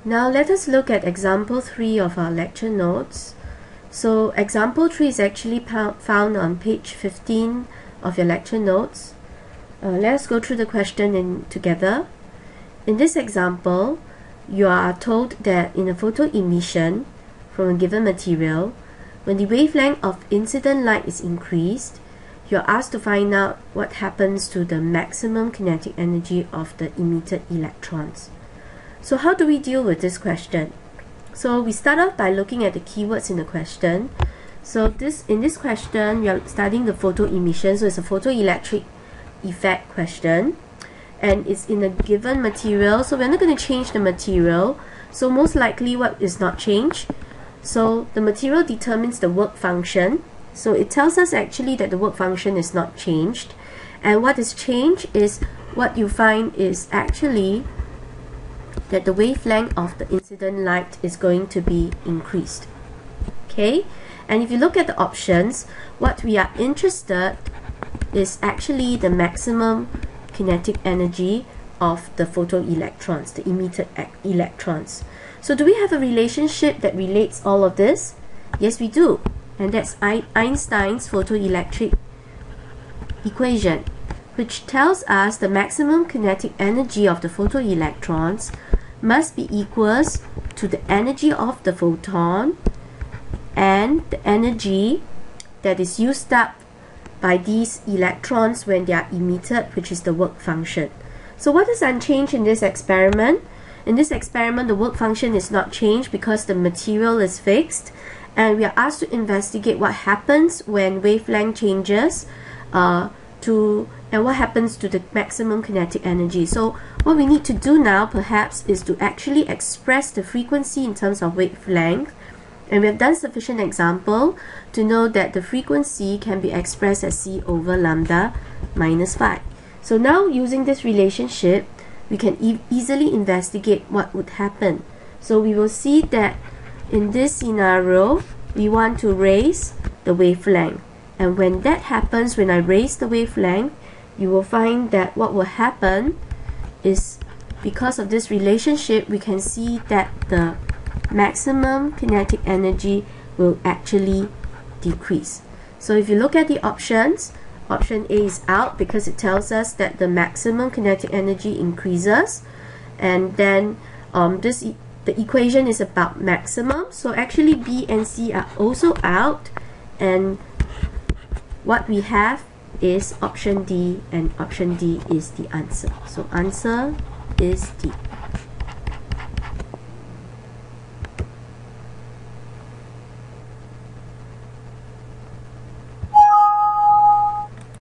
Now let us look at example 3 of our lecture notes. So example 3 is actually found on page 15 of your lecture notes. Let us go through the question together. In this example, you are told that in a photo emission from a given material, when the wavelength of incident light is increased, you are asked to find out what happens to the maximum kinetic energy of the emitted electrons. So how do we deal with this question? So we start off by looking at the keywords in the question. So in this question, we are studying the photo emission. So it's a photoelectric effect question, and it's in a given material. So we're not going to change the material. So most likely what is not changed? So the material determines the work function. So it tells us actually that the work function is not changed. And what is changed is what you find is actually that the wavelength of the incident light is going to be increased. Okay? And if you look at the options, what we are interested is actually the maximum kinetic energy of the photoelectrons, the emitted electrons. So do we have a relationship that relates all of this? Yes, we do. And that's Einstein's photoelectric equation, which tells us the maximum kinetic energy of the photoelectrons must be equals to the energy of the photon and the energy that is used up by these electrons when they are emitted, which is the work function. So what is unchanged in this experiment? In this experiment, the work function is not changed because the material is fixed, and we are asked to investigate what happens when wavelength changes and what happens to the maximum kinetic energy. So what we need to do now perhaps is to actually express the frequency in terms of wavelength, and we have done sufficient example to know that the frequency can be expressed as c over lambda minus phi. So now using this relationship, we can easily investigate what would happen. So we will see that in this scenario, we want to raise the wavelength, and when that happens, when I raise the wavelength, you will find that what will happen is, because of this relationship, we can see that the maximum kinetic energy will actually decrease. So if you look at the options, option A is out because it tells us that the maximum kinetic energy increases, and then the equation is about maximum. So actually B and C are also out, and what we have is option D, and option D is the answer. So answer is D.